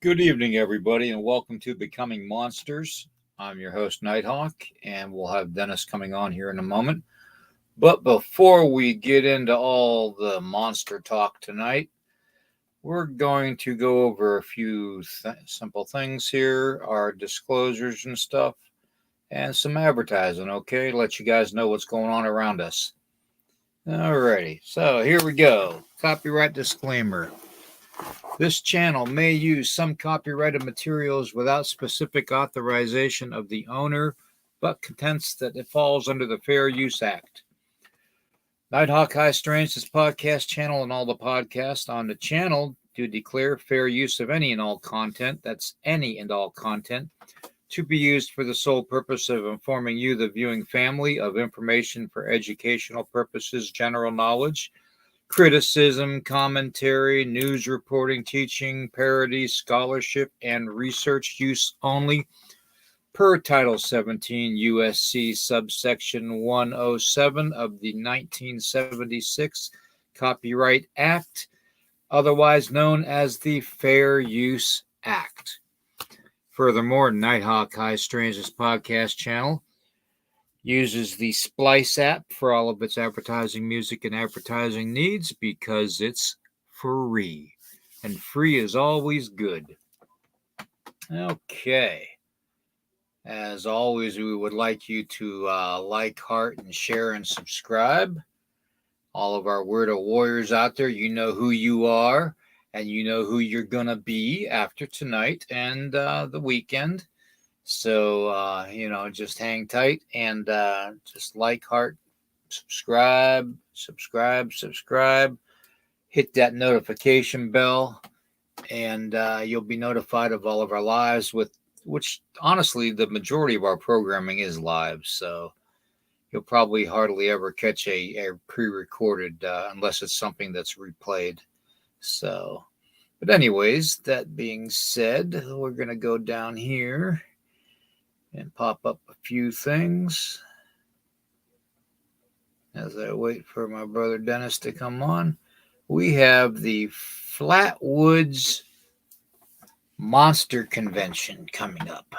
Good evening, everybody, and welcome to Becoming Monsters. I'm your host, Nighthawk, and we'll have Dennis coming on here in a moment. But before we get into all the monster talk tonight, we're going to go over a few simple things here, our disclosures and stuff, and some advertising, okay? Let you guys know what's going on around us. Alrighty, so here we go. Copyright disclaimer. This channel may use some copyrighted materials without specific authorization of the owner, but contends that it falls under the Fair Use Act. Nighthawk High Strange podcast channel and all the podcasts on the channel do declare fair use of any and all content, that's any and all content, to be used for the sole purpose of informing you, the viewing family, of information for educational purposes, general knowledge, criticism, commentary, news reporting, teaching, parody, scholarship, and research use only per Title 17 USC subsection 107 of the 1976 Copyright Act, otherwise known as the Fair Use Act. Furthermore, Nighthawk High Strangeness podcast channel uses the Splice app for all of its advertising, music, and advertising needs because it's free. And free is always good. Okay. As always, we would like you to like, heart, and share and subscribe. All of our Weirdo Warriors out there, you know who you are, and you know who you're going to be after tonight and the weekend. So, just hang tight and just like, heart, subscribe. Hit that notification bell, and you'll be notified of all of our lives, which honestly, the majority of our programming is live. So you'll probably hardly ever catch a pre-recorded unless it's something that's replayed. So, but anyways, that being said, we're going to go down here and pop up a few things as I wait for my brother Dennis to come on. We have the Flatwoods Monster Convention coming up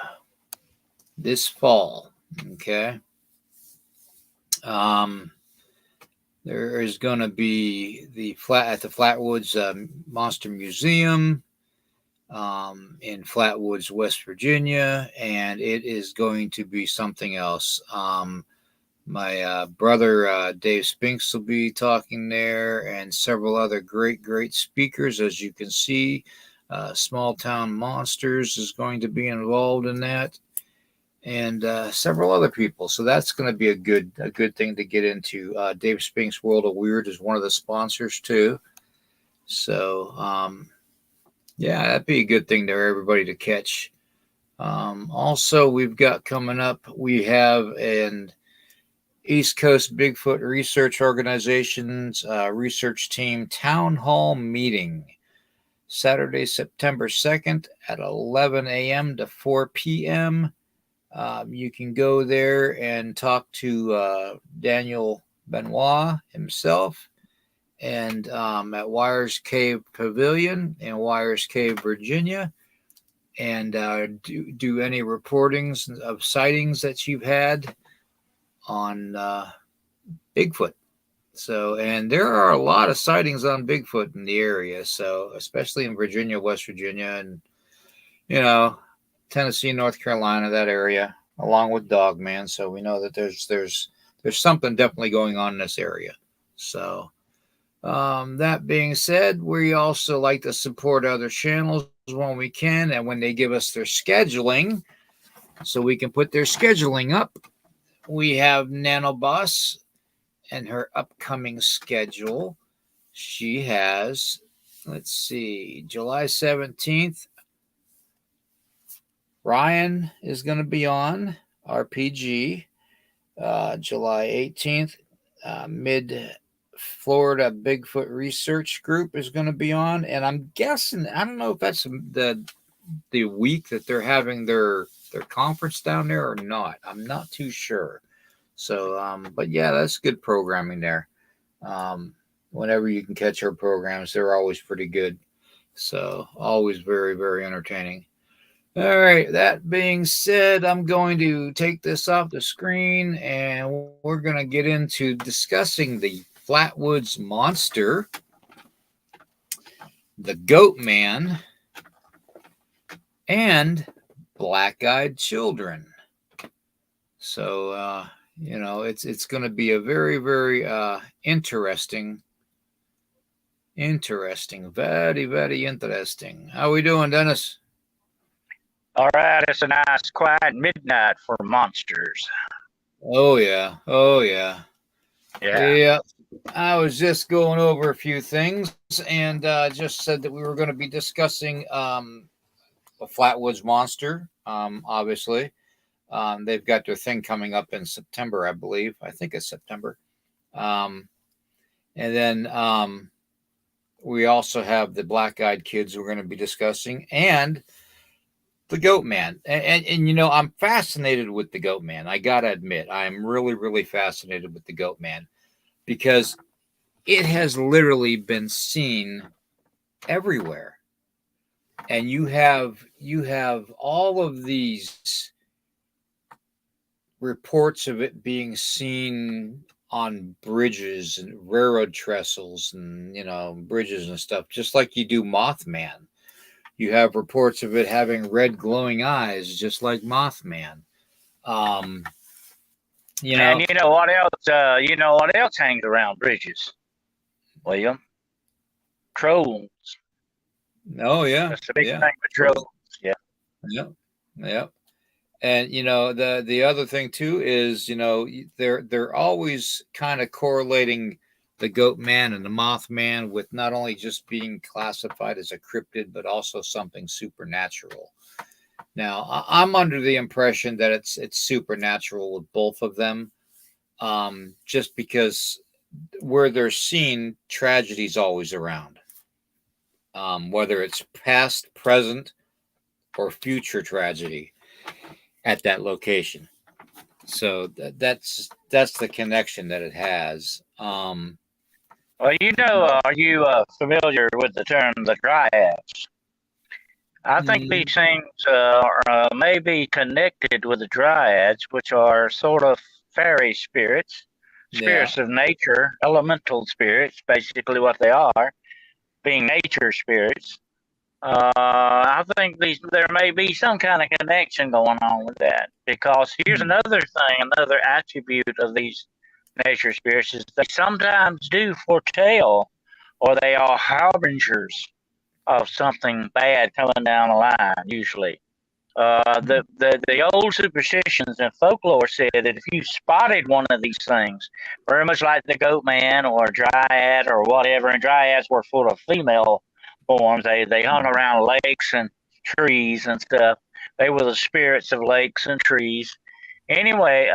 this fall. Okay. There is going to be at the Flatwoods Monster Museum in Flatwoods, West Virginia, and it is going to be something else. My brother Dave Spinks will be talking there, and several other great speakers. As you can see, Small Town Monsters is going to be involved in that, and several other people. So that's going to be a good thing to get into. Dave Spinks World of Weird is one of the sponsors too. So yeah, that'd be a good thing for everybody to catch. Also, we've got coming up, we have an East Coast Bigfoot Research Organization's research team town hall meeting, Saturday, September 2nd at 11 a.m. to 4 p.m. You can go there and talk to Daniel Benoit himself, and at Wires Cave Pavilion in Wires Cave, Virginia, and do any reportings of sightings that you've had on Bigfoot. So, and there are a lot of sightings on Bigfoot in the area, so especially in Virginia, West Virginia, and Tennessee, North Carolina, that area, along with Dogman. So we know that there's something definitely going on in this area. So that being said, we also like to support other channels when we can, and when they give us their scheduling, so we can put their scheduling up. We have Nanoboss and her upcoming schedule. She has, let's see, July 17th. Ryan is going to be on RPG. July 18th, Mid-Florida Bigfoot Research Group is going to be on. And I'm guessing, I don't know if that's the week that they're having their conference down there or not. I'm not too sure. So, but yeah, that's good programming there. Whenever you can catch her programs, they're always pretty good. So always very, very entertaining. All right. That being said, I'm going to take this off the screen and we're going to get into discussing the Flatwoods Monster, the Goatman, and Black-Eyed Children. So, it's going to be a very, very interesting, very, very interesting. How we doing, Dennis? All right, it's a nice quiet midnight for monsters. Oh yeah, oh yeah, Yeah. yeah. I was just going over a few things and just said that we were going to be discussing a Flatwoods Monster. Obviously, they've got their thing coming up in September, I believe. I think it's September. Um, and then we also have the Black-Eyed Kids we're going to be discussing, and the Goatman. And I'm fascinated with the Goatman. I gotta admit, I'm really, really fascinated with the Goatman because it has literally been seen everywhere. And you have all of these reports of it being seen on bridges and railroad trestles and bridges and stuff, just like you do Mothman. You have reports of it having red glowing eyes, just like Mothman. Um, And you know what else? You know what else hangs around bridges, William? Trolls. Oh yeah, That's a big yeah, thing with trolls. Yeah. yeah, yeah. And the other thing too is they're always kind of correlating the Goat Man and the Mothman with not only just being classified as a cryptid but also something supernatural. Now I'm under the impression that it's supernatural with both of them, just because where they're seen, tragedy's always around, whether it's past, present, or future tragedy at that location. So that's the connection that it has. Well, are you familiar with the term the dryads? I think these things may be connected with the dryads, which are sort of fairy spirits, Yeah. spirits of nature, elemental spirits, basically what they are, being nature spirits. I think there may be some kind of connection going on with that because here's another thing, another attribute of these nature spirits is they sometimes do foretell or they are harbingers of something bad coming down the line, usually. The old superstitions and folklore said that if you spotted one of these things, very much like the goat man or dryad or whatever, and dryads were full of female forms. They hung around lakes and trees and stuff. They were the spirits of lakes and trees. Anyway,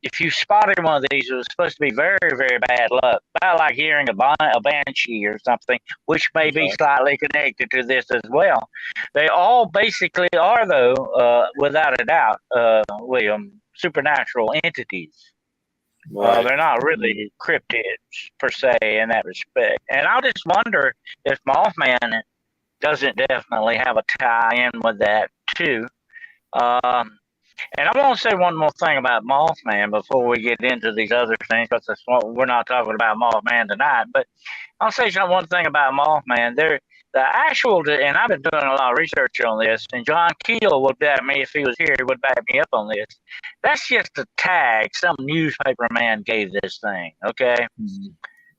if you spotted one of these, it was supposed to be very, very bad luck. About like hearing a banshee or something, which may be slightly connected to this as well. They all basically are, though, without a doubt, William, supernatural entities. Right. They're not really cryptids per se in that respect. And I just wonder if Mothman doesn't definitely have a tie in with that too. And I want to say one more thing about Mothman before we get into these other things, because we're not talking about Mothman tonight. But I'll say one thing about Mothman. The actual, and I've been doing a lot of research on this, and John Keel would back me if he was here. He would back me up on this. That's just a tag some newspaper man gave this thing. Okay,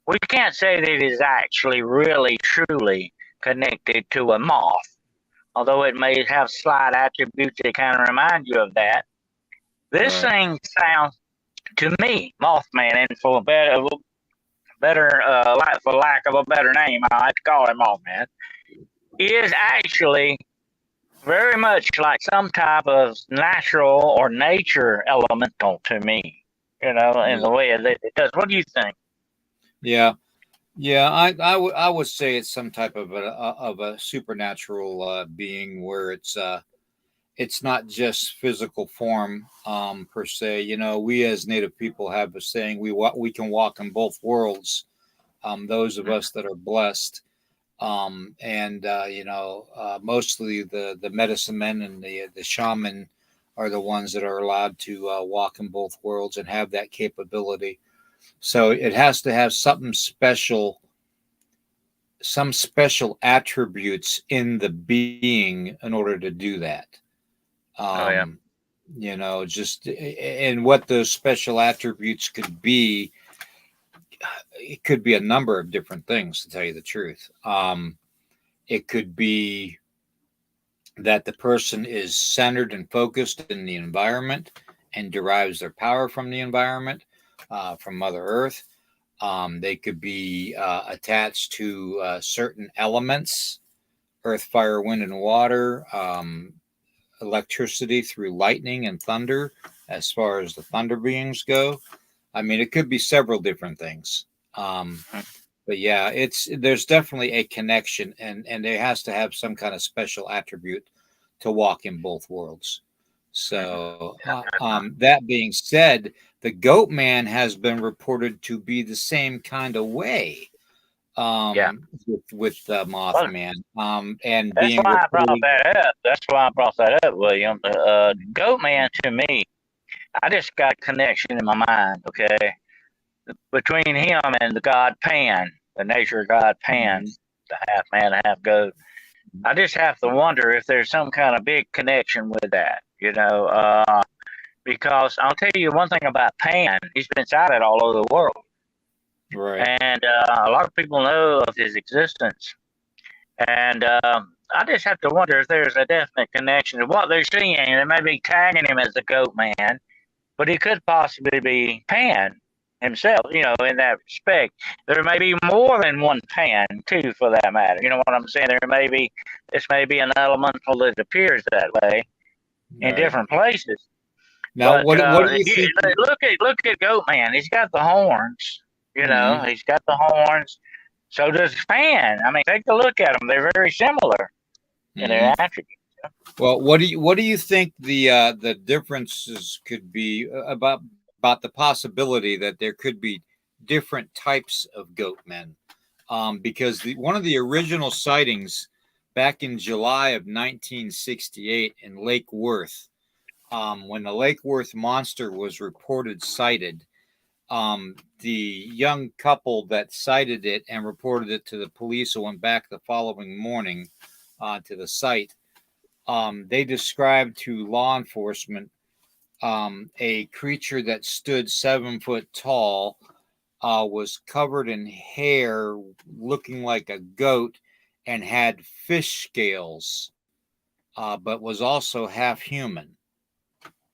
we can't say that it is actually really truly connected to a moth, although it may have slight attributes that kind of remind you of that. This thing sounds to me, Mothman, and for lack of a better name, I like to call it Mothman, is actually very much like some type of natural or nature elemental to me. In the way that it does. What do you think? Yeah. Yeah, I would say it's some type of a supernatural being where it's not just physical form per se. We as Native people have a saying we can walk in both worlds. Those of us that are blessed, Mostly the medicine men and the shaman are the ones that are allowed to walk in both worlds and have that capability. So it has to have something special, some special attributes in the being in order to do that. Oh yeah. Just and what those special attributes could be, it could be a number of different things, to tell you the truth. It could be that the person is centered and focused in the environment and derives their power from the environment, from Mother Earth. They could be attached to certain elements: earth, fire, wind, and water, electricity through lightning and thunder, as far as the thunder beings go. I mean, it could be several different things. But yeah, there's definitely a connection, and there has to have some kind of special attribute to walk in both worlds. So that being said, the Goatman has been reported to be the same kind of way, Yeah. with Well, Mothman, and that's being why I brought reported. that up. That's why I brought that up, William. Goatman, to me, I just got a connection in my mind, okay, between him and the god Pan, the nature god Pan, the half man, half goat. I just have to wonder if there's some kind of big connection with that, because I'll tell you one thing about Pan. He's been sighted all over the world, Right. and a lot of people know of his existence. And I just have to wonder if there's a definite connection to what they're seeing. They may be tagging him as the Goat Man, but he could possibly be Pan himself, in that respect. There may be more than one Pan, too, for that matter. You know what I'm saying? This may be an elemental that appears that way in Right. different places. Now, But what do you think? look at Goat Man. He's got the horns. Mhm. He's got the horns. So does Pan. I mean, take a look at them. They're very similar in their Mhm. attributes. Well, what do you think the differences could be about the possibility that there could be different types of goat men? Because one of the original sightings back in July of 1968 in Lake Worth, when the Lake Worth monster was reported sighted, the young couple that sighted it and reported it to the police, who went back the following morning to the site, they described to law enforcement a creature that stood 7 foot tall, was covered in hair, looking like a goat, and had fish scales, but was also half human.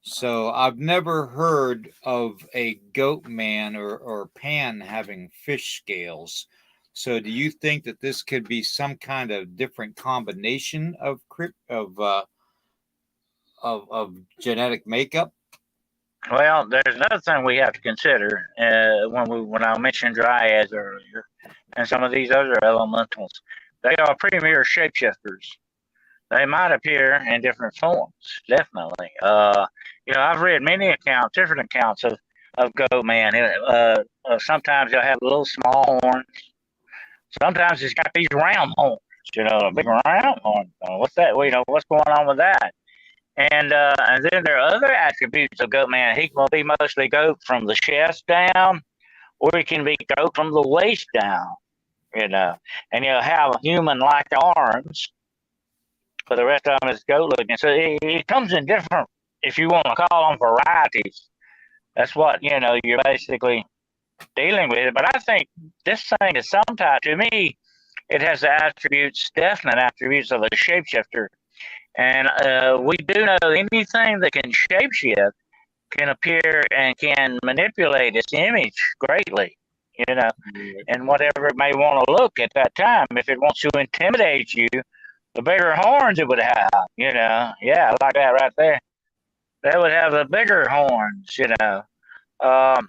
So I've never heard of a goat man or pan having fish scales. So do you think that this could be some kind of different combination of genetic makeup? Well, there's another thing we have to consider when I mentioned dryads earlier, and some of these other elementals. They are premier shapeshifters. They might appear in different forms, definitely. I've read many accounts, different accounts of Goat Man. Sometimes they'll have little small horns. Sometimes it's got these round horns, a big round horn. What's that? Well, what's going on with that? And then there are other attributes of Goat Man. He can be mostly goat from the chest down, or he can be goat from the waist down, and he'll have human-like arms, but the rest of them is goat looking. So it comes in different, if you want to call them varieties. That's what, you're basically dealing with. But I think this thing is some type, to me, it has the definite attributes of a shapeshifter. And we do know anything that can shapeshift can appear and can manipulate its image greatly, and whatever it may want to look at that time. If it wants to intimidate you, the bigger horns it would have, Yeah, like that right there. They would have the bigger horns, that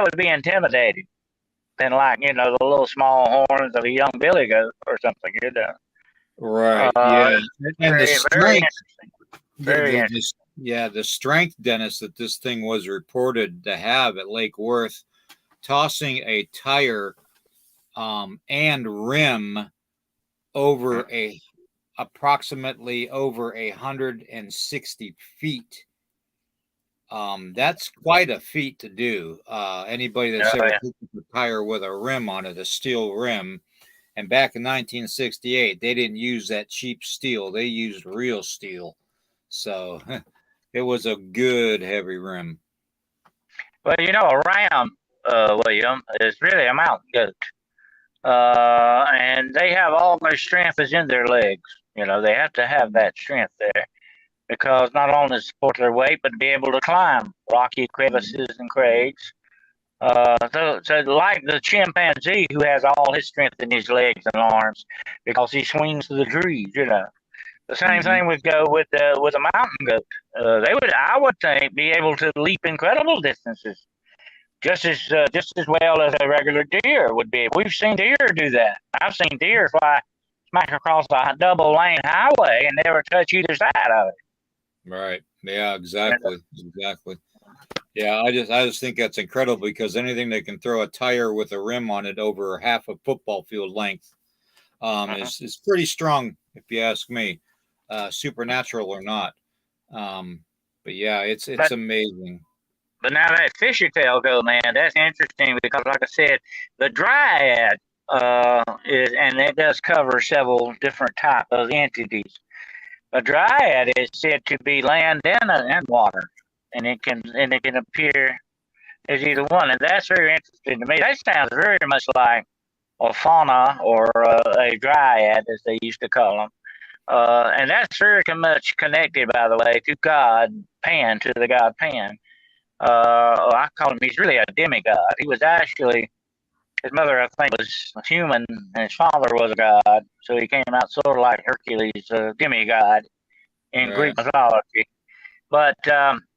would be intimidating than like, the little small horns of a young billy goat or something. Right. Yeah. And the Very, very strength, interesting. Very interesting. the strength, Dennis, that this thing was reported to have at Lake Worth, tossing a tire and rim over approximately over 160 feet. That's quite a feat to do. Anybody that's ever picked up a tire with a rim on it, a steel rim, and back in 1968, they didn't use that cheap steel. They used real steel. So it was a good heavy rim. Well, a ram, William, is really a mountain goat. And they have all their strength is in their legs. They have to have that strength there because not only to support their weight, but to be able to climb rocky crevices and crags. So like the chimpanzee who has all his strength in his legs and arms because he swings to the trees. The same thing would go with a mountain goat. They would, I would think, be able to leap incredible distances just as well as a regular deer would be. We've seen deer do that. I've seen deer fly smack across a double lane highway and never touch either side of it. Right. Yeah, exactly. Exactly. Yeah, I just think that's incredible because anything that can throw a tire with a rim on it over half a football field length is pretty strong, if you ask me, supernatural or not. But yeah, it's amazing. But now that fishy tail goat, man, that's interesting because, like I said, the dryad and it does cover several different type of entities. A dryad is said to be land and water, and it can appear as either one, and that's very interesting to me. That sounds very much like a fauna or a dryad, as they used to call them. And that's very much connected, by the way, to God Pan, to the god Pan. I call him, he's really a demigod. He was actually, his mother, I think, was human, and his father was a god. So he came out sort of like Hercules, a demigod in Greek mythology. But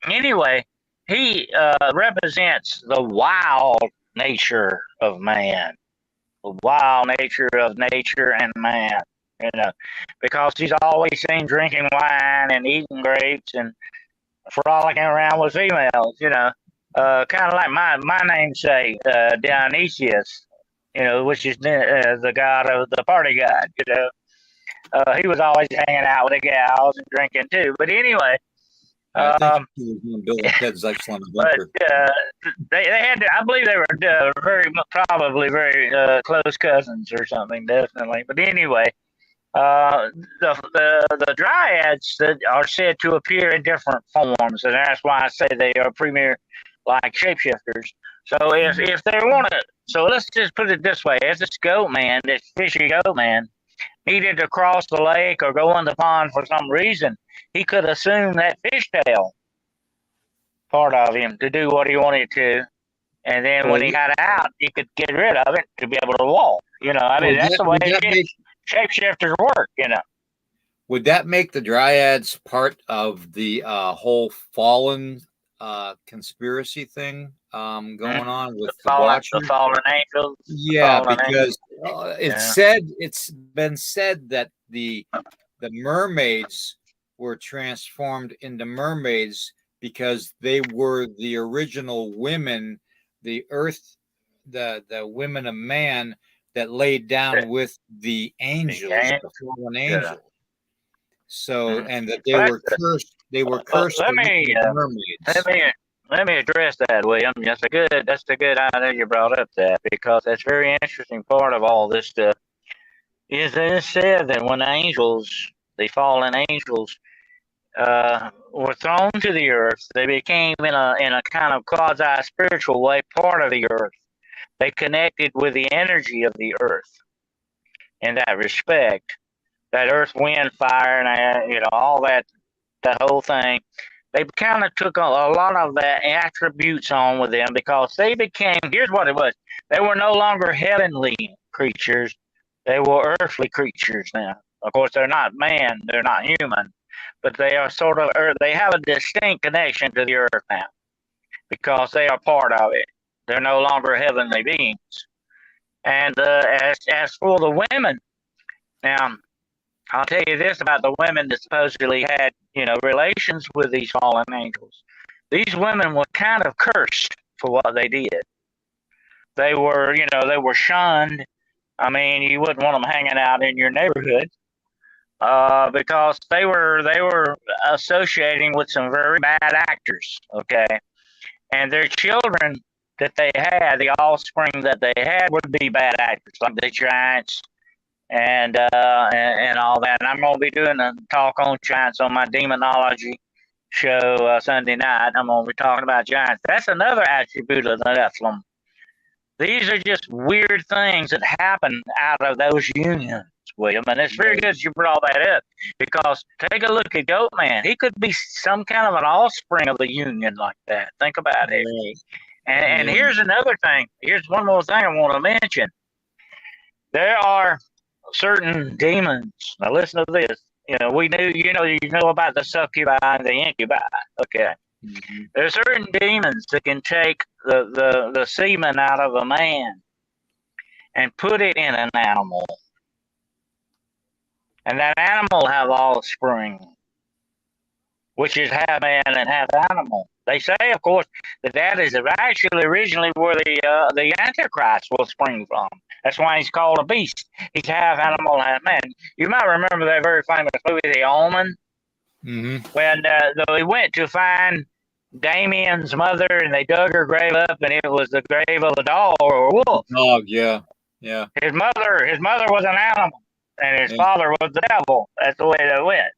anyway, he represents the wild nature of man, the wild nature of nature and man, because he's always seen drinking wine and eating grapes and frolicking around with females, kind of like my namesake, Dionysius, which is the god of the party god, he was always hanging out with the gals and drinking too. But anyway, I think he was on Bill and Ted's Excellent Adventure. They had to, I believe they were probably very close cousins or something, definitely. But anyway, the dryads that are said to appear in different forms, and that's why I say they are premier like shapeshifters. So if they want to, so let's just put it this way: if this goat man, this fishy goat man, needed to cross the lake or go in the pond for some reason, he could assume that fishtail part of him to do what he wanted to, and then when he got out, he could get rid of it to be able to walk. That's the way shapeshifters work. Would that make the dryads part of the whole fallen conspiracy thing going on with the Watchers? The fallen angels? Yeah, because it's been said that the mermaids were transformed into mermaids because they were the original women, the earth, the women of man that laid down with the angels, the fallen angels. So, and that they were cursed. They were cursed. Mermaids. Let me address that, William. That's a good idea you brought up that, because that's a very interesting part of all this stuff. Is that it said that when the fallen angels, were thrown to the earth, they became in a kind of quasi spiritual way part of the earth. They connected with the energy of the earth in that respect. That earth, wind, fire, and all that whole thing. They kind of took a lot of the attributes on with them because they became. Here's what it was: they were no longer heavenly creatures; they were earthly creatures now. Of course, they're not man; they're not human, but they are sort of. They have a distinct connection to the earth now because they are part of it. They're no longer heavenly beings. And as for the women, now I'll tell you this about the women that supposedly had, relations with these fallen angels. These women were kind of cursed for what they did. They were, they were shunned I mean, you wouldn't want them hanging out in your neighborhood because they were associating with some very bad actors. Okay, and their children that they had, the offspring that they had, would be bad actors, like the giants and all that. And I'm going to be doing a talk on giants on my demonology show Sunday night. I'm going to be talking about giants. That's another attribute of the Nephilim. These are just weird things that happen out of those unions, William. And it's very good you brought that up because take a look at Goatman. He could be some kind of an offspring of a union like that. Think about it. And here's another thing. Here's one more thing I want to mention. There are certain demons. Now listen to this. You know about the succubi and the incubi. Okay. Mm-hmm. There are certain demons that can take the semen out of a man and put it in an animal. And that animal have offspring, which is half man and half animal. They say, of course, that is actually originally where the Antichrist will spring from. That's why he's called a beast. He's half animal, half man. You might remember that very famous movie, The Omen, when they went to find Damien's mother, and they dug her grave up, and it was the grave of a dog or a wolf. Dog, yeah. His mother was an animal, and his father was the devil. That's the way they went.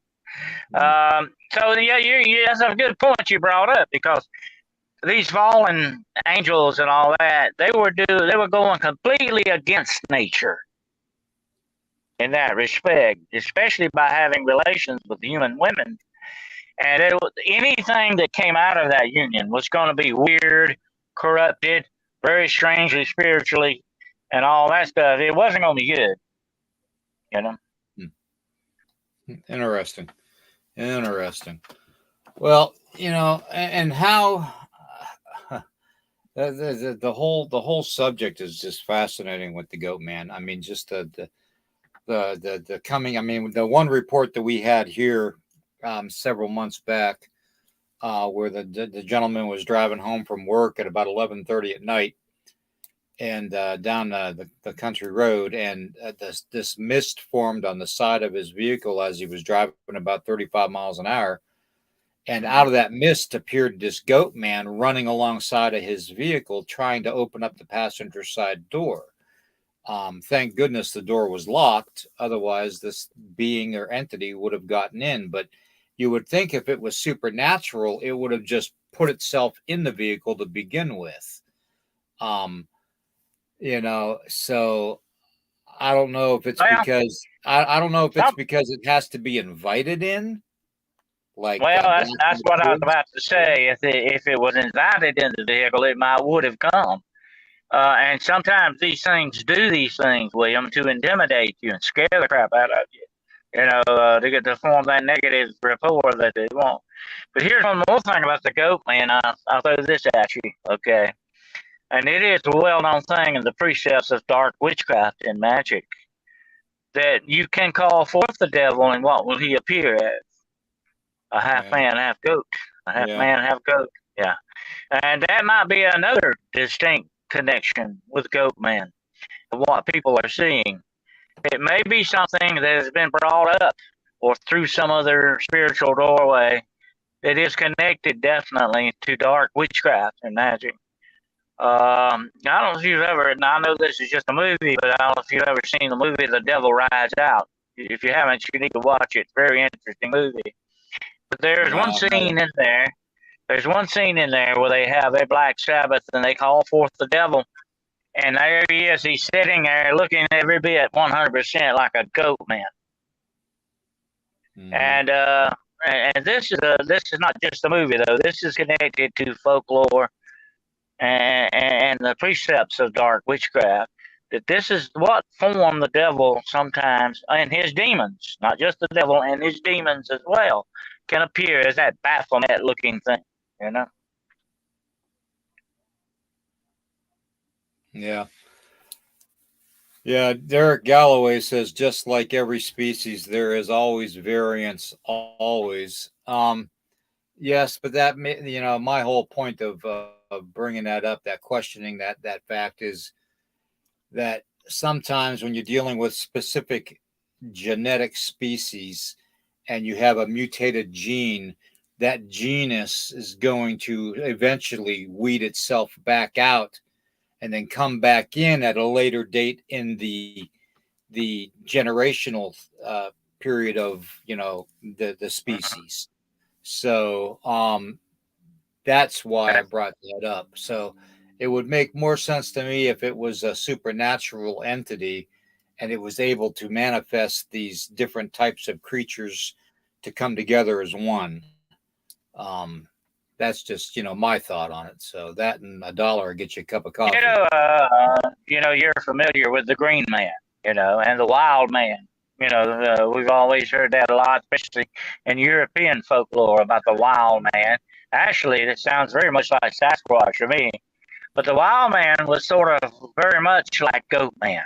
So that's a good point you brought up because these fallen angels and all that, they were going completely against nature in that respect, especially by having relations with human women. And anything that came out of that union was going to be weird, corrupted, very strangely spiritually, and all that stuff. It wasn't going to be good, you know. Interesting. Well, and how the whole subject is just fascinating with the Goatman. I mean, just the coming. I mean, the one report that we had here several months back, where the gentleman was driving home from work at about 11:30 at night, and down the country road, and this mist formed on the side of his vehicle as he was driving about 35 miles an hour. And out of that mist appeared this Goatman running alongside of his vehicle, trying to open up the passenger side door. Thank goodness the door was locked. Otherwise, this being or entity would have gotten in. But you would think if it was supernatural, it would have just put itself in the vehicle to begin with. So I don't know if it's because I don't know if it's because it has to be invited in. That's what I was about to say. If it was invited in the vehicle, it would have come. And sometimes these things do these things, William, to intimidate you and scare the crap out of you. To get to form that negative rapport that they want. But here's one more thing about the Goatman. I'll throw this at you, okay? And it is a well-known thing in the precepts of dark witchcraft and magic that you can call forth the devil, and what will he appear as? A half man, half goat. A half man, half goat. Yeah. And that might be another distinct connection with Goatman and what people are seeing. It may be something that has been brought up or through some other spiritual doorway that is connected definitely to dark witchcraft and magic. I don't know if you've ever, and I know this is just a movie, but I don't know if you've ever seen the movie The Devil Rides Out. If you haven't, you need to watch it. Very interesting movie. But there's one scene in there. There's one scene in there where they have a Black Sabbath and they call forth the devil. And there he is. He's sitting there looking every bit 100% like a goat man. And this is not just a movie, though. This is connected to folklore and the precepts of dark witchcraft. That this is what formed the devil sometimes, and his demons, not just the devil, and his demons as well, can appear as that Baphomet-looking thing, you know? Yeah. Yeah, Derek Galloway says, just like every species, there is always variance, always. Yes, but that, my whole point of bringing that up, that questioning that fact is that sometimes when you're dealing with specific genetic species and you have a mutated gene, that genus is going to eventually weed itself back out and then come back in at a later date in the generational period of the species. So that's why I brought that up. So it would make more sense to me if it was a supernatural entity and it was able to manifest these different types of creatures to come together as one. That's just my thought on it. So that and $1 get you a cup of coffee. You're familiar with the Green Man, and the Wild Man. We've always heard that a lot, especially in European folklore about the Wild Man. Actually, it sounds very much like Sasquatch to me. But the Wild Man was sort of very much like Goatman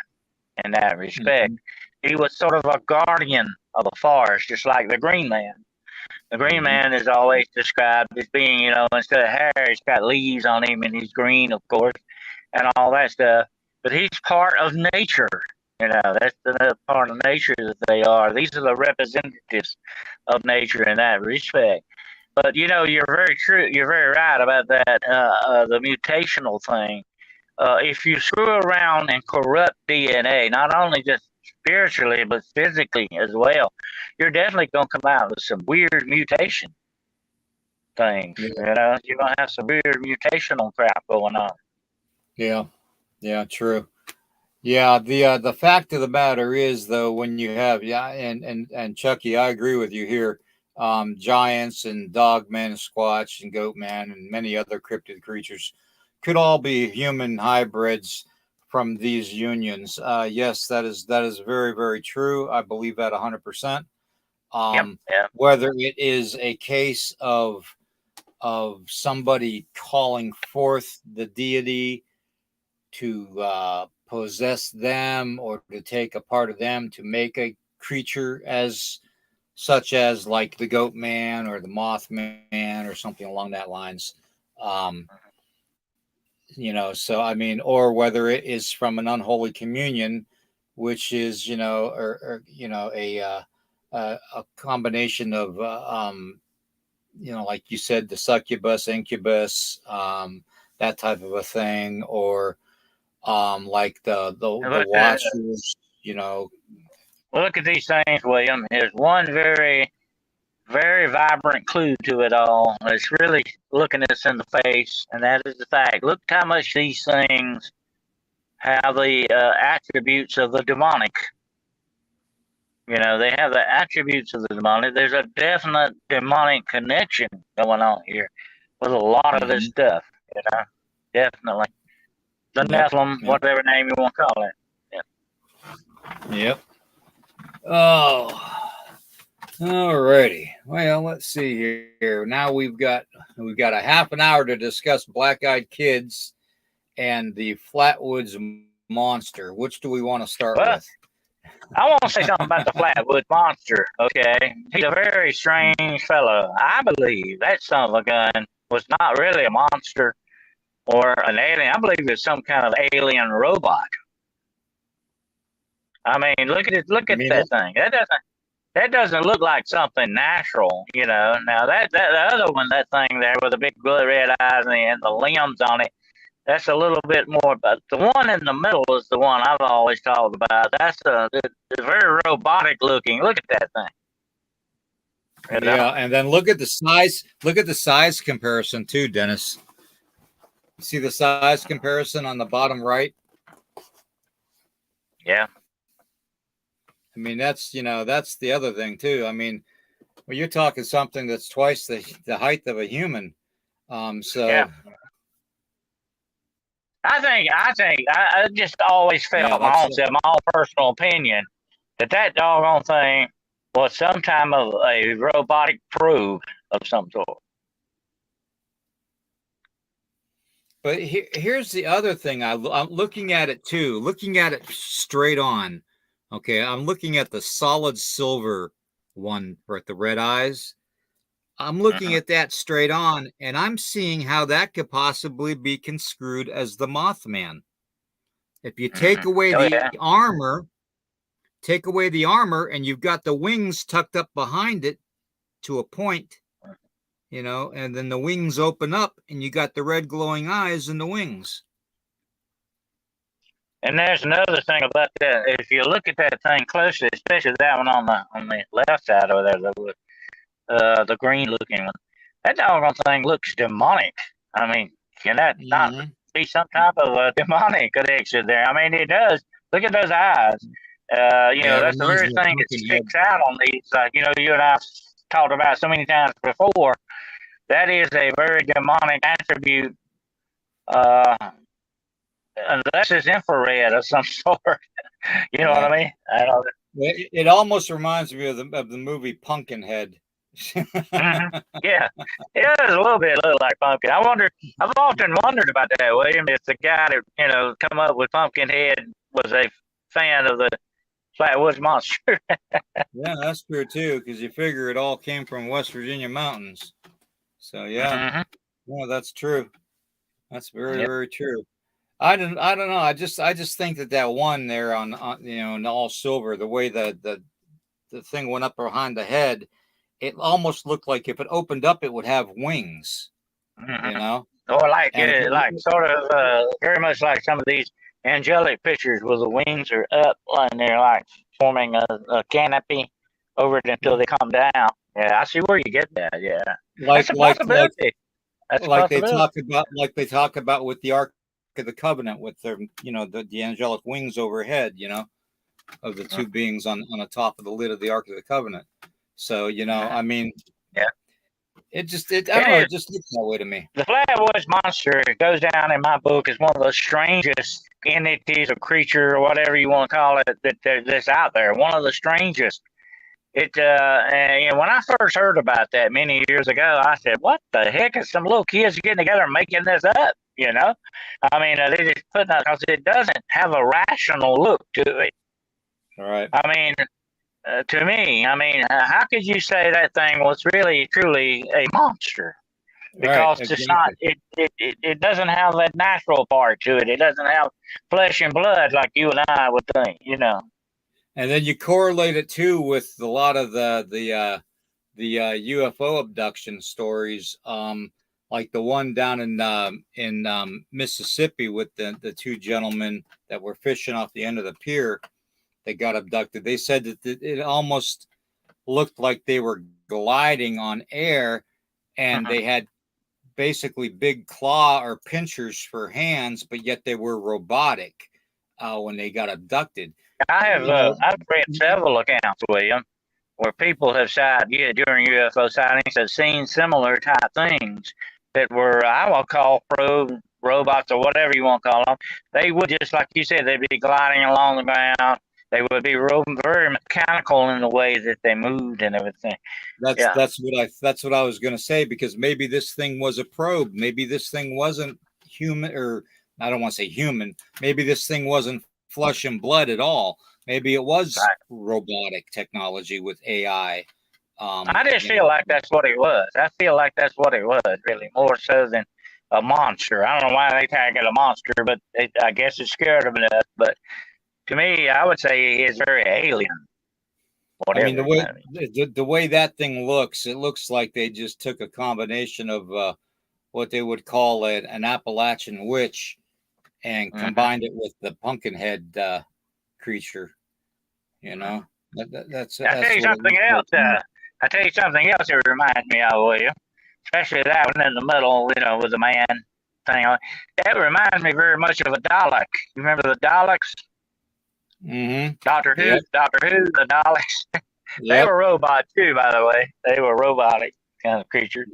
in that respect. Mm-hmm. He was sort of a guardian of the forest, just like the Green Man. The Green Man is always described as being, instead of hair, he's got leaves on him and he's green, of course, and all that stuff. But he's part of nature. That's the part of nature that they are. These are the representatives of nature in that respect. But, you're very true. You're very right about that, the mutational thing. If you screw around and corrupt DNA, not only just spiritually, but physically as well, you're definitely going to come out with some weird mutation things. Yeah. You're going to have some weird mutational crap going on. Yeah, true. Yeah, the fact of the matter is, though, when you have and Chucky, I agree with you here. Giants and dogmen, squatch and goatman, and many other cryptid creatures could all be human hybrids from these unions. Yes, that is very, very true. I believe that 100%. Whether it is a case of somebody calling forth the deity to possess them or to take a part of them to make a creature such as like the Goat Man or the Mothman or something along that lines. So I mean, or whether it is from an unholy communion, which is a combination of like you said, the succubus, incubus, that type of a thing, or like the watchers, Well, look at these things, William. There's one very, very vibrant clue to it all. It's really looking us in the face, and that is the fact. Look how much these things have the attributes of the demonic. They have the attributes of the demonic. There's a definite demonic connection going on here with a lot of this stuff. Definitely. The Nephilim, whatever name you want to call it. Yep. Oh, alrighty. Well, let's see here. Now we've got a half an hour to discuss Black-Eyed Kids and the Flatwoods Monster. Which do we want to start with? I want to say something about the Flatwoods Monster. Okay, he's a very strange fellow. I believe that son of a gun was not really a monster or an alien. I believe it's some kind of alien robot. I mean, look at it. Look at that thing. That doesn't look like something natural. Now that other one, that thing there with the big red eyes and the limbs on it, that's a little bit more. But the one in the middle is the one I've always talked about. That's it's very robotic looking. Look at that thing. Yeah, and then look at the size. Look at the size comparison too, Dennis. See the size comparison on the bottom right? Yeah. I mean, that's the other thing too. I mean, well, you're talking something that's twice the height of a human. Yeah. I just always felt my own personal opinion that doggone thing was some kind of a robotic probe of some sort. But here's the other thing. I'm looking at it too, looking at it straight on. Okay, I'm looking at the solid silver one with the red eyes. I'm looking at that straight on, and I'm seeing how that could possibly be construed as the Mothman. If you take away take away the armor, and you've got the wings tucked up behind it to a point, and then the wings open up, and you got the red glowing eyes in the wings. And there's another thing about that. If you look at that thing closely, especially that one on the left side over there, the green looking one, that doggone thing looks demonic. I mean, can that not be some type of a demonic connection there? I mean, it does. Look at those eyes. That's the very thing that sticks out on these. You and I talked about so many times before. That is a very demonic attribute. Unless it's infrared of some sort. You know what I mean? I don't. It almost reminds me of the movie Pumpkinhead. Yeah, it does a little bit look like Pumpkin. I've often wondered about that, William. If the guy that come up with Pumpkinhead was a fan of the Flatwoods Monster. Yeah, that's true too, because you figure it all came from West Virginia mountains. So yeah, that's true. That's very very true. I don't know. I just think that one there on in all silver, the way the thing went up behind the head, it almost looked like if it opened up, it would have wings. Or like sort of very much like some of these angelic pictures where the wings are up and they're like forming a canopy over it until they come down. Yeah, I see where you get that. Yeah, that's a possibility. Like they talk about with the Ark of the Covenant, with their the angelic wings overhead, of the two beings on the top of the lid of the Ark of the Covenant. So I mean, it just looks that way to me. The Flatwoods Monster goes down in my book as one of the strangest entities or creature or whatever you want to call it that's out there. One of the strangest. It and when I first heard about that many years ago, I said, "What the heck is some little kids getting together and making this up?" I mean, they just put that because it doesn't have a rational look to it. All right. I mean, to me, how could you say that thing was really truly a monster? Because it's not. It doesn't have that natural part to it. It doesn't have flesh and blood like you and I would think. And then you correlate it too with a lot of the UFO abduction stories, like the one down in Mississippi with the two gentlemen that were fishing off the end of the pier. They got abducted. They said that it almost looked like they were gliding on air, and they had basically big claw or pinchers for hands, but yet they were robotic when they got abducted. I've read several accounts, William, where people have said during UFO sightings have seen similar type things that were, I will call probe robots or whatever you want to call them. They would, just like you said, they'd be gliding along the ground. They would be very mechanical in the way that they moved and everything. That's what I was going to say, because maybe this thing was a probe. Maybe this thing wasn't human, or I don't want to say human. Maybe this thing wasn't flesh and blood at all. Maybe it was robotic technology with AI. I just feel like that's what it was. I feel like that's what it was, really, more so than a monster. I don't know why they tag it a monster, but I guess it's scared of enough. But to me, I would say it's very alien. Whatever. I mean, the way that thing looks, it looks like they just took a combination of what they would call an Appalachian witch and combined it with the Pumpkinhead creature. That's. I tell you something else. I tell you something else that reminds me of, will you? Especially that one in the middle, with the man thing on. That reminds me very much of a Dalek. You remember the Daleks? Mm-hmm. Doctor Who, the Daleks. They were robots too, by the way. They were robotic kind of creatures.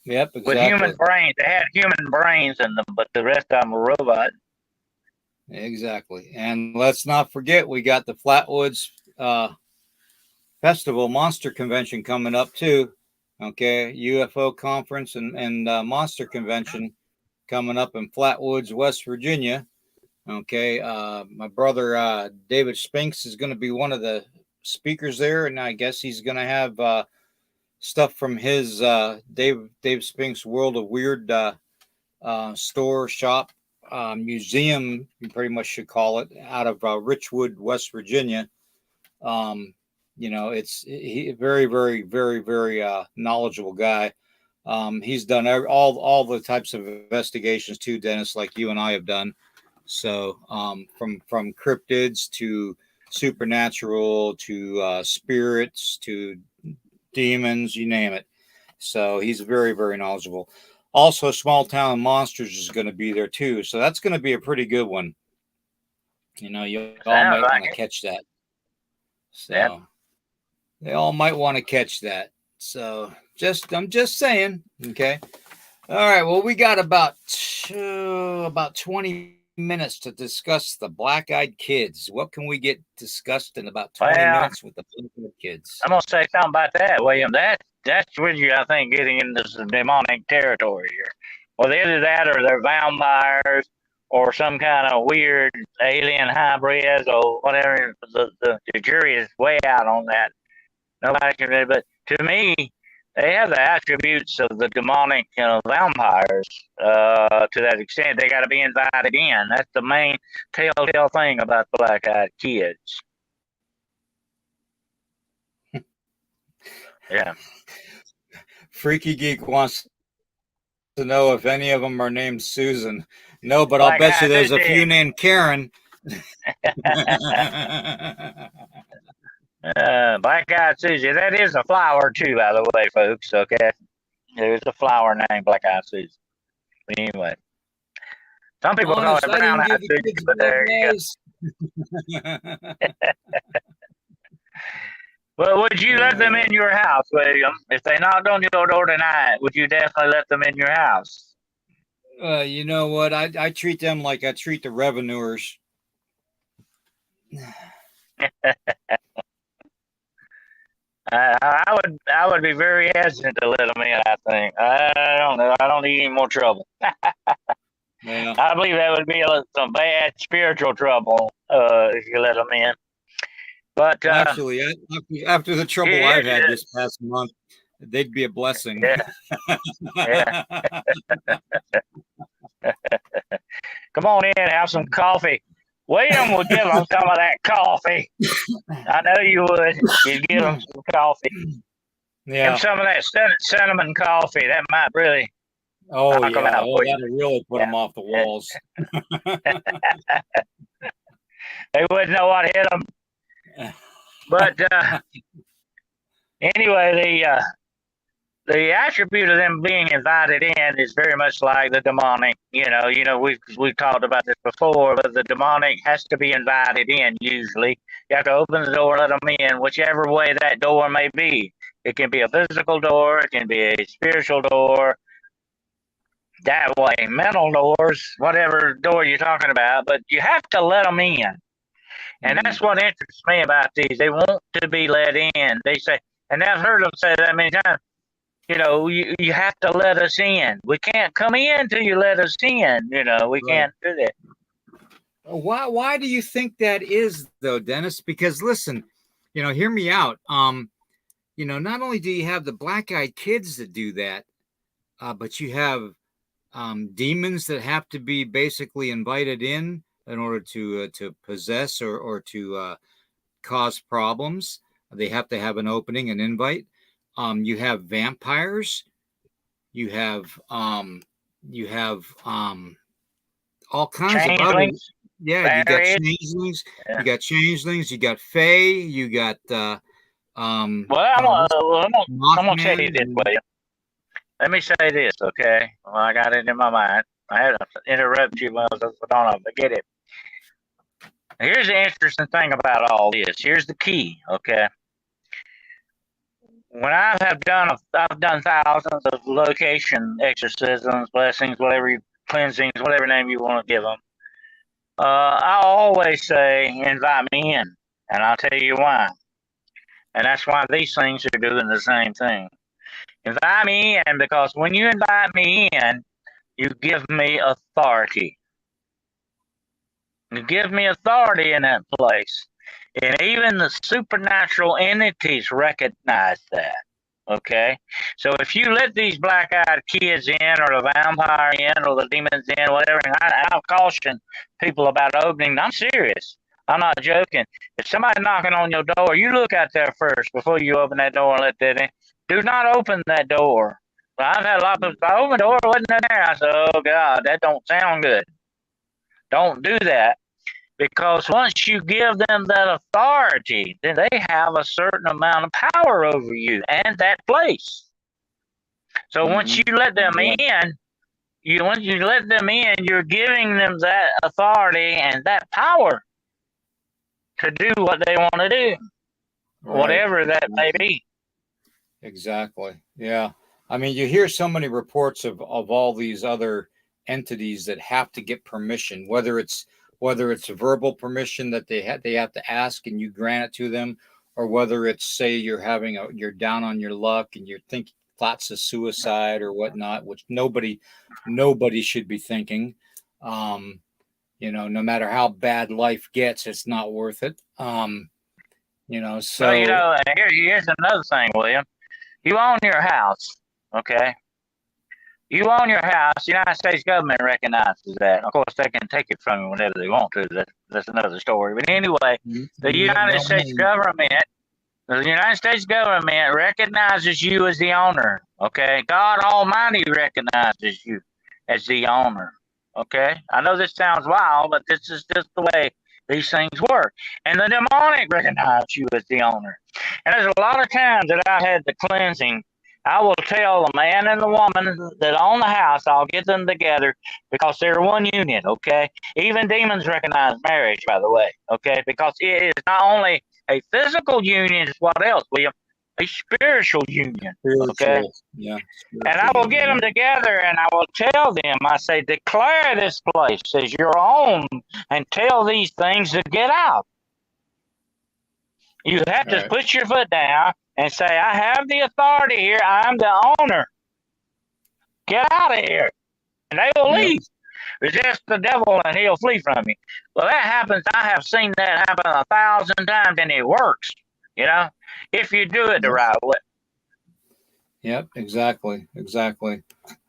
Yep, exactly. With human brains. They had human brains in them, but the rest of them were robots. Exactly. And let's not forget, we got the Flatwoods Festival Monster Convention coming up too. Okay, UFO conference and Monster Convention coming up in Flatwoods, West Virginia. Okay, my brother David Spinks is going to be one of the speakers there, and I guess he's going to have stuff from his Dave Spinks World of Weird store shop museum, you pretty much should call it, out of Richwood, West Virginia. Um, it's very, very, very, very knowledgeable guy. He's done all the types of investigations too, Dennis, like you and I have done. So from cryptids to supernatural to spirits to demons, you name it. So he's very, very knowledgeable. Also, Small Town Monsters is going to be there too. So that's going to be a pretty good one. You all Sounds might like want to it. catch that. Yep. So they all might want to catch that. So I'm just saying. Okay. All right. Well, we got about 20 minutes to discuss the Black Eyed Kids. What can we get discussed in about 20 Well, minutes with the Black Eyed Kids? I'm gonna say something about that, William. That's where you, I think, getting into some demonic territory here. Well, either that or they're vampires or some kind of weird alien hybrids or whatever. The jury is way out on that. Nobody can really, but to me, they have the attributes of the demonic, vampires. To that extent, they got to be invited in. That's the main telltale thing about the Black-Eyed Kids. Yeah. Freaky Geek wants to know if any of them are named Susan. No, but I'll Black bet you Eyed there's a Susie. few named Karen. Black-Eyed Susie. That is a flower too, by the way, folks. Okay, there's a flower named Black-Eyed Susie. But anyway, some people call Honest, it I didn't brown-eyed give the Susie, kids but blood there you go. eyes. Well, would you let them in your house, William? If they knocked on your door tonight, would you definitely let them in your house? You know what? I treat them like I treat the revenuers. I would be very hesitant to let them in. I think I don't know. I don't need any more trouble. Yeah. I believe that would be some bad spiritual trouble if you let them in. But Actually, after the trouble I've had this past month, they'd be a blessing. Yeah. Yeah. Come on in, have some coffee. William would give them some of that coffee. I know you would. You'd give them some coffee. Yeah. Give them some of that cinnamon coffee. That might really knock them yeah. out. Oh, that'll really put them off the walls. They wouldn't know what hit them. But anyway, the attribute of them being invited in is very much like the demonic. We've talked about this before, but the demonic has to be invited in. Usually, you have to open the door, let them in, whichever way that door may be. It can be a physical door, it can be a spiritual door. That way, mental doors, whatever door you're talking about, but you have to let them in. And that's what interests me about these. They want to be let in. They say, and I've heard them say that many times. You have to let us in. We can't come in till you let us in. We can't do that. Why do you think that is, though, Dennis? Because listen, hear me out. Not only do you have the Black-Eyed Kids that do that, but you have demons that have to be basically invited in order to possess or to cause problems. They have to have an opening, an invite. You have vampires. You have all kinds of other. Yeah, you got changelings. Yeah. You got changelings. You got fae. You got. Well, I'm gonna tell you this, William. Let me say this, okay? Well, I got it in my mind. I had to interrupt you when I was on. Forget it. Here's the interesting thing about all this. Here's the key, okay? When I've done thousands of location exorcisms, blessings, cleansings, whatever name you want to give them. I always say, invite me in, and I'll tell you why. And that's why these things are doing the same thing. Invite me in because when you invite me in, you give me authority. You give me authority in that place. And even the supernatural entities recognize that. Okay, so if you let these black-eyed kids in, or the vampire in, or the demons in, whatever, and I'll caution people about opening. I'm serious. I'm not joking. If somebody's knocking on your door, you look out there first before you open that door and let that in. Do not open that door. I've had a lot of people. I opened the door, wasn't there. I said, "Oh God, that don't sound good. Don't do that." Because once you give them that authority, then they have a certain amount of power over you and that place. So once you let them in, once you let them in, you're giving them that authority and that power to do what they want to do, whatever that may be. Exactly. Yeah. I mean, you hear so many reports of all these other entities that have to get permission, whether it's verbal permission that they have to ask and you grant it to them, or whether it's, say, you're down on your luck and you're thinking thoughts of suicide or whatnot, which nobody should be thinking. No matter how bad life gets, it's not worth it. So here's another thing, William. You own your house, okay? You own your house. The United States government recognizes that. Of course, they can take it from you whenever they want to. That's another story. But anyway, the United States government recognizes you as the owner. Okay, God Almighty recognizes you as the owner. Okay, I know this sounds wild, but this is just the way these things work. And the demonic recognize you as the owner. And there's a lot of times that I had the cleansing. I will tell the man and the woman that own the house, I'll get them together because they're one unit, okay? Even demons recognize marriage, by the way, okay? Because it is not only a physical union, it's what else, William? A spiritual union, okay? Yeah. And I will get them together and I will tell them, I say, declare this place as your own and tell these things to get out. You have to put your foot down and say, I have the authority here. I'm the owner. Get out of here. And they will leave. Resist the devil and he'll flee from you. Well, that happens. I have seen that happen 1,000 times and it works, if you do it the right way. Yep, exactly.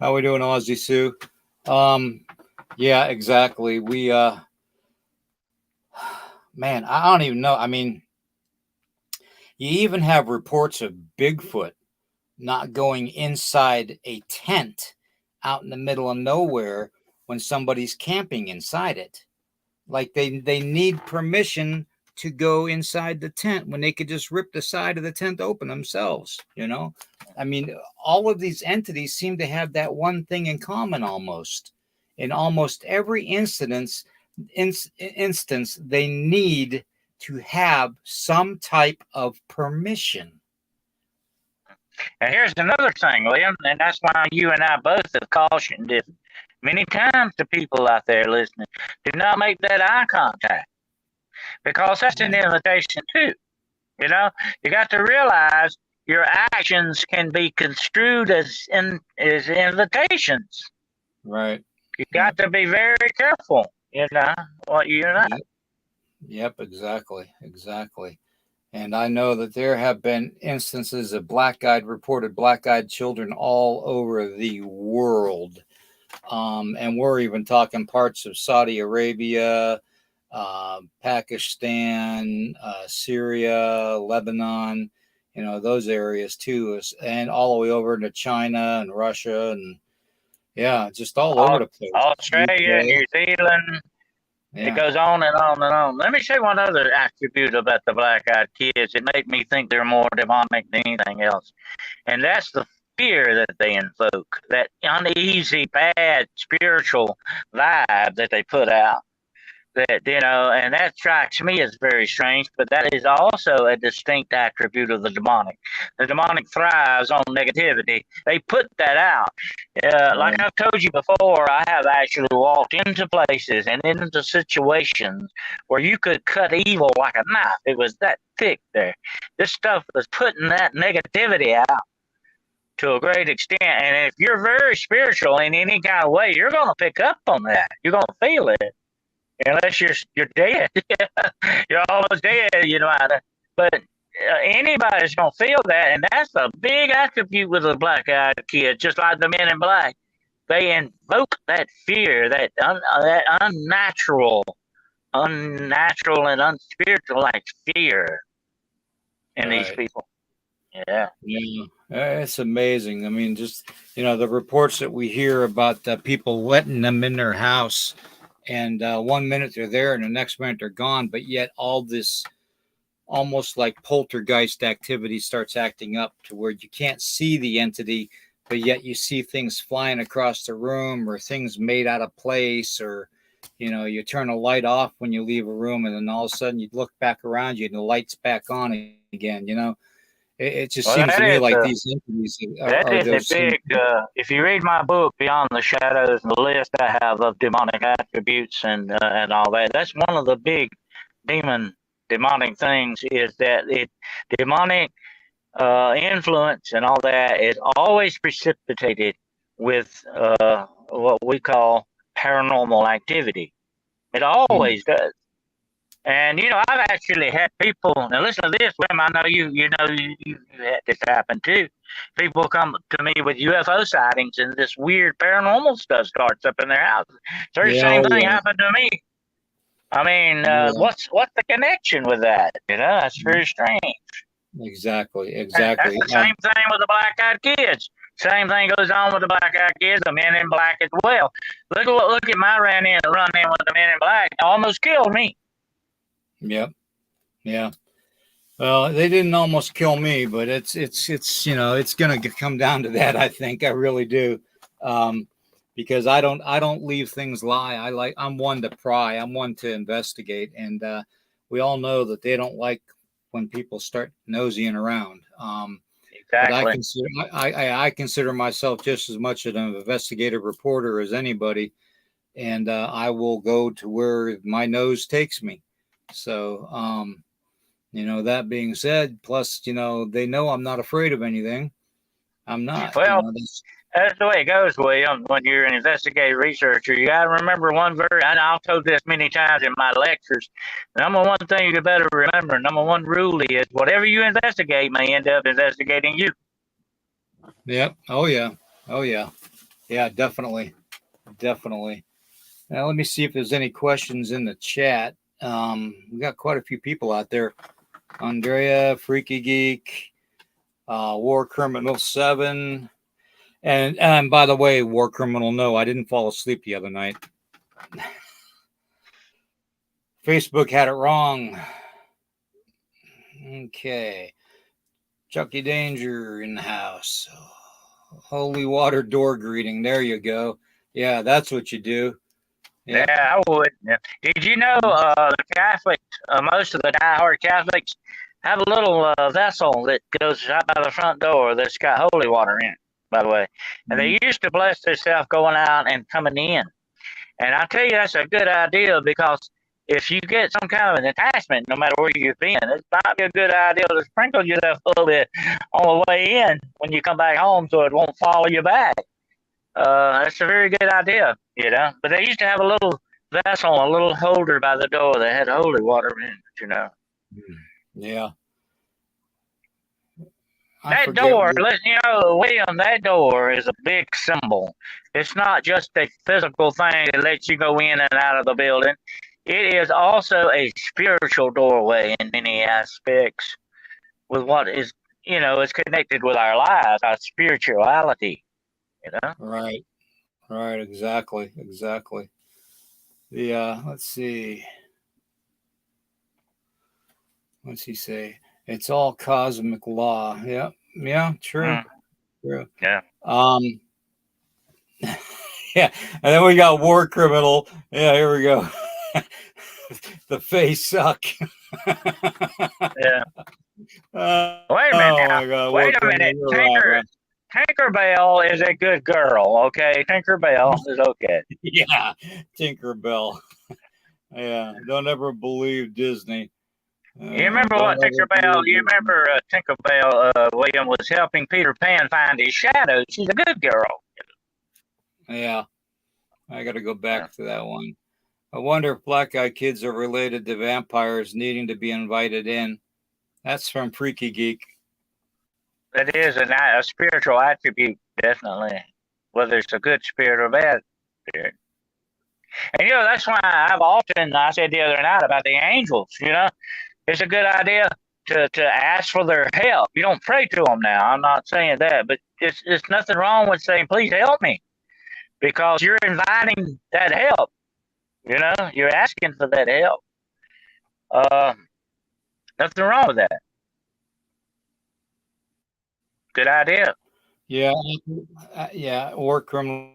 How we doing, Aussie Sue? Yeah, exactly. We, man, I don't even know. I mean, you even have reports of Bigfoot not going inside a tent out in the middle of nowhere when somebody's camping inside it. Like they need permission to go inside the tent when they could just rip the side of the tent open themselves, I mean, all of these entities seem to have that one thing in common almost. In almost every instance, they need to have some type of permission. And here's another thing, William, and that's why you and I both have cautioned it many times to people out there listening. Do not make that eye contact, because that's an invitation too. You got to realize your actions can be construed as invitations. Right. You got to be very careful, what you know. Yep, exactly. And I know that there have been instances of reported black-eyed children all over the world. And we're even talking parts of Saudi Arabia, Pakistan, Syria, Lebanon, those areas too, and all the way over into China and Russia, and just all over the place. Australia, New Zealand. Yeah. It goes on and on and on. Let me say one other attribute about the black-eyed kids. It made me think they're more demonic than anything else. And that's the fear that they invoke, that uneasy, bad spiritual vibe that they put out. That, and that strikes me as very strange, but that is also a distinct attribute of the demonic. The demonic thrives on negativity. They put that out. Like I've told you before, I have actually walked into places and into situations where you could cut evil like a knife. It was that thick there. This stuff was putting that negativity out to a great extent. And if you're very spiritual in any kind of way, you're going to pick up on that. You're going to feel it. Unless you're dead. You're almost dead, But anybody's gonna feel that, and that's a big attribute with the black-eyed kids. Just like the Men in Black, they invoke that fear, that unnatural and unspiritual like fear in these Right. people. Yeah. Yeah, it's amazing. I mean, just the reports that we hear about people letting them in their house, and 1 minute they're there, and the next minute they're gone. But yet, all this almost like poltergeist activity starts acting up to where you can't see the entity, but yet you see things flying across the room, or things made out of place, or you turn a light off when you leave a room, and then all of a sudden you look back around you and the light's back on again. It just Well, seems to me like these entities that are is a those things. big. If you read my book Beyond the Shadows, the list I have of demonic attributes and all that, that's one of the big demonic things is that demonic influence and all that is always precipitated with what we call paranormal activity. It always does. And I've actually had people. Now listen to this, Wim. I know you had this happen too. People come to me with UFO sightings, and this weird paranormal stuff starts up in their house. So the Yeah, same oh thing yeah, happened to me. I mean, yeah, what's the connection with that? That's very strange. exactly, And that's exactly. the same thing with the black-eyed kids. Same thing goes on with the black-eyed kids, the Men in Black as well. Look at my run in with the Men in Black. Almost killed me. Yep, yeah. Well, they didn't almost kill me, but it's gonna come down to that. I think I really do, because I don't leave things lie. I'm one to pry. I'm one to investigate, and we all know that they don't like when people start nosying around. But Exactly. I consider myself just as much an investigative reporter as anybody, and I will go to where my nose takes me. So, that being said, plus, they know I'm not afraid of anything. I'm not. Well, that's the way it goes, William. When you're an investigative researcher, you got to remember one very, and I've told this many times in my lectures. Number one thing you better remember, number one rule is whatever you investigate may end up investigating you. Yep. Oh yeah. Oh yeah. Yeah. Definitely. Definitely. Now let me see if there's any questions in the chat. We got quite a few people out there. Andrea, Freaky Geek, War Criminal 7. And by the way, War Criminal, no, I didn't fall asleep the other night. Facebook had it wrong. Okay. Chucky Danger in the house. Holy water door greeting. There you go. Yeah, that's what you do. Yep. Yeah, I would. Yeah. Did you know the Catholics, most of the diehard Catholics, have a little vessel that goes right by the front door that's got holy water in it, by the way. And they used to bless themselves going out and coming in. And I tell you, that's a good idea because if you get some kind of an attachment, no matter where you've been, it might be a good idea to sprinkle yourself a little bit on the way in when you come back home so it won't follow you back. That's a very good idea, But they used to have a little vessel, a little holder by the door that had holy water in it, Yeah. That door, William, that door is a big symbol. It's not just a physical thing that lets you go in and out of the building. It is also a spiritual doorway in many aspects with what is connected with our lives, our spirituality, Right. Right. Exactly. Exactly. Yeah. Let's see. What's he say? It's all cosmic law. Yeah. Yeah. True. True. Yeah. Yeah. And then we got War Criminal. Yeah. Here we go. The face suck. Yeah. Wait a minute Oh now. my God. Wait a minute. Tinkerbell is a good girl, okay? Tinkerbell is okay. Yeah. Tinkerbell. Yeah. Don't ever believe Disney. You remember what Tinkerbell? You remember Tinkerbell? William was helping Peter Pan find his shadow. She's a good girl. Yeah, I got to go back to that one. I wonder if black-eyed kids are related to vampires needing to be invited in. That's from Freaky Geek. It is a spiritual attribute, definitely, whether it's a good spirit or a bad spirit. And that's why I said the other night about the angels. It's a good idea to ask for their help. You don't pray to them now. I'm not saying that, but it's nothing wrong with saying, "Please help me," because you're inviting that help. You're asking for that help. Nothing wrong with that. Good idea. Yeah, War Criminals.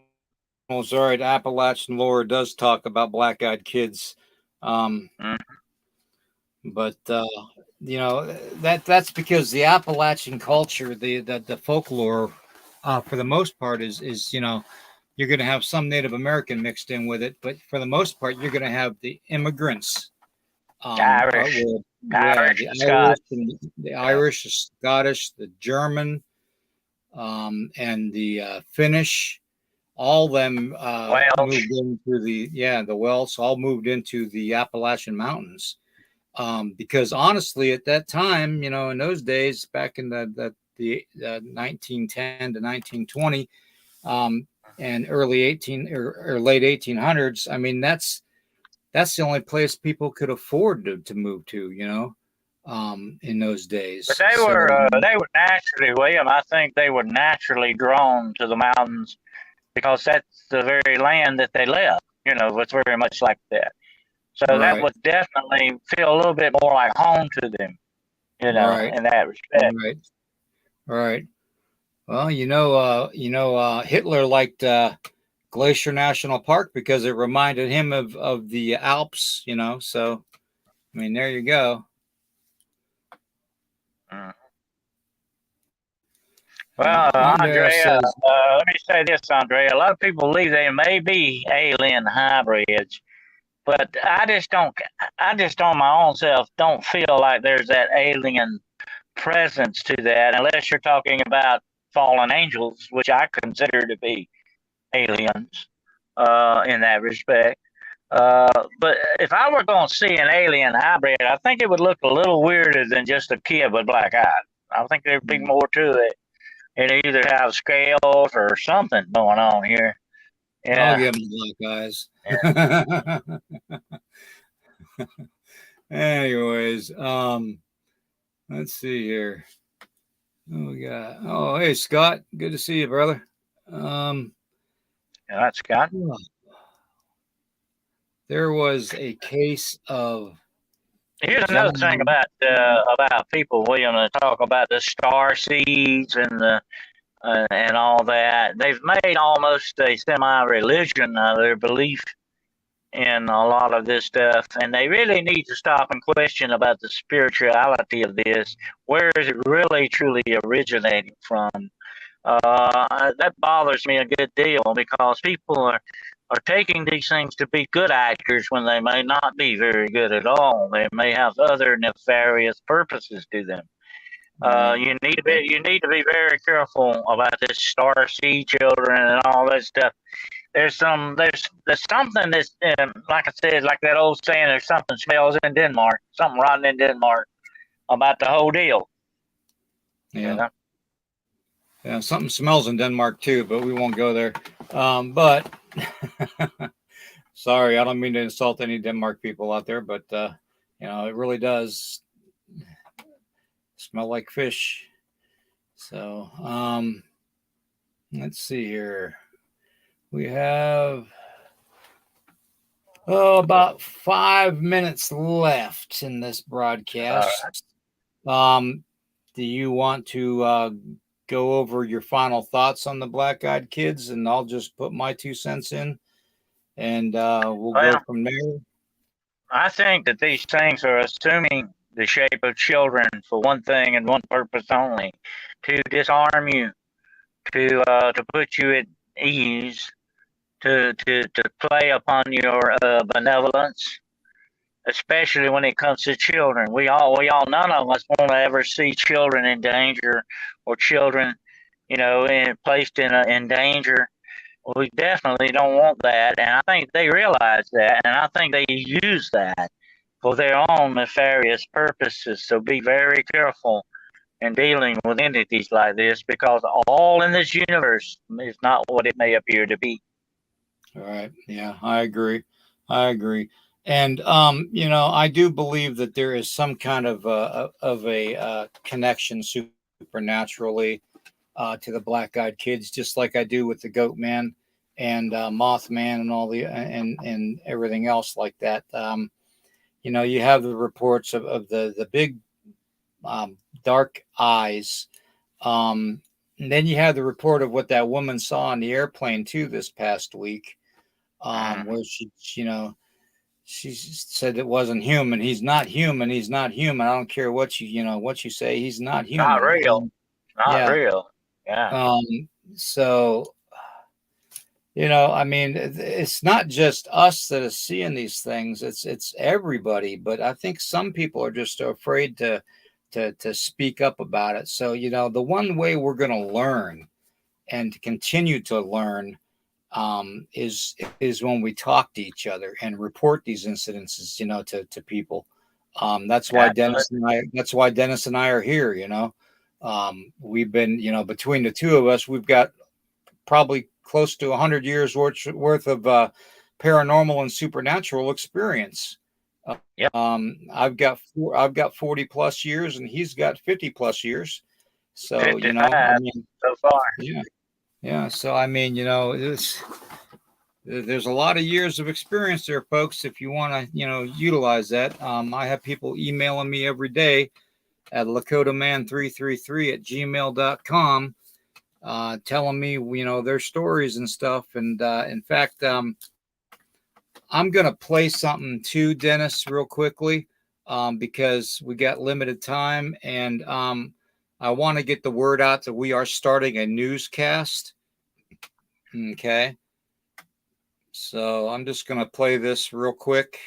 All right, Appalachian lore does talk about black-eyed kids, but that's because the Appalachian culture, the folklore, for the most part, is you're going to have some Native American mixed in with it, but for the most part, you're going to have the immigrants. Irish, the Irish, the Scottish, the German, and the Finnish. All of them moved into the Welsh. All moved into the Appalachian Mountains, because honestly, at that time, in those days, back in the 1910 to 1920, and early 18 or late 1800s. I mean, that's the only place people could afford to move to. In those days. But they were naturally, William. I think they were naturally drawn to the mountains because that's the very land that they left. Was very much like that. So that would definitely feel a little bit more like home to them. In that respect. Right. Well, Hitler liked Glacier National Park because it reminded him of the Alps. So I mean, there you go. Well, Andrea, let me say this, Andrea. A lot of people believe there may be alien hybrids, but I just on my own self don't feel like there's that alien presence to that, unless you're talking about fallen angels, which I consider to be aliens in that respect. But if I were going to see an alien hybrid, I think it would look a little weirder than just a kid with black eyes. I think there'd be more to it. It either have scales or something going on here. Yeah. I'll give them black eyes. Yeah. Anyways, let's see here. Oh, we got. Oh, hey, Scott. Good to see you, brother. That's Scott. There was a case of. Here's another thing about people, William, to talk about the star seeds and all that. They've made almost a semi-religion of their belief in a lot of this stuff, and they really need to stop and question about the spirituality of this. Where is it really, truly originating from? That bothers me a good deal because people are taking these things to be good actors when they may not be very good at all. They may have other nefarious purposes to them. You need to be very careful about this star seed children and all that stuff. There's something that's like I said, like that old saying, there's something smells in Denmark, something rotten in Denmark about the whole deal. Yeah. Yeah, something smells in Denmark too, but we won't go there. But sorry, I don't mean to insult any Denmark people out there, but it really does smell like fish. So let's see here. We have about 5 minutes left in this broadcast. Do you want to go over your final thoughts on the black-eyed kids, and I'll just put my 2 cents in, and we'll go from there? I think that these things are assuming the shape of children for one thing and one purpose only: to disarm you, to put you at ease, to play upon your benevolence, especially when it comes to children. We all, none of us want to ever see children in danger or children, placed in danger. We definitely don't want that, and I think they realize that, and I think they use that for their own nefarious purposes. So be very careful in dealing with entities like this, because all in this universe is not what it may appear to be. All right. Yeah, I agree. I agree. And I do believe that there is some kind of a connection supernaturally to the black-eyed kids, just like I do with the Goatman and Mothman and all the and everything else like that. You have the reports of the big dark eyes. And then you have the report of what that woman saw on the airplane too this past week, where she said it wasn't human. He's not human. He's not human. I don't care what you say. He's not human. Not real. Not Yeah. real. Yeah. So, I mean, it's not just us that is seeing these things. It's everybody. But I think some people are just afraid to speak up about it. So, the one way we're going to learn and to continue to learn is when we talk to each other and report these incidences, to people. That's why Dennis and I are here. We've been, between the two of us, we've got probably close to 100 years worth of paranormal and supernatural experience. Yep. I've got 40 plus years, and he's got 50 plus years. So 55 so far. Yeah. So I mean, there's a lot of years of experience there, folks. If you want to, utilize that, I have people emailing me every day at lakotaman333@gmail.com, telling me, their stories and stuff. And in fact, I'm going to play something too, Dennis, real quickly, because we got limited time. And I want to get the word out that we are starting a newscast. Okay. So I'm just going to play this real quick.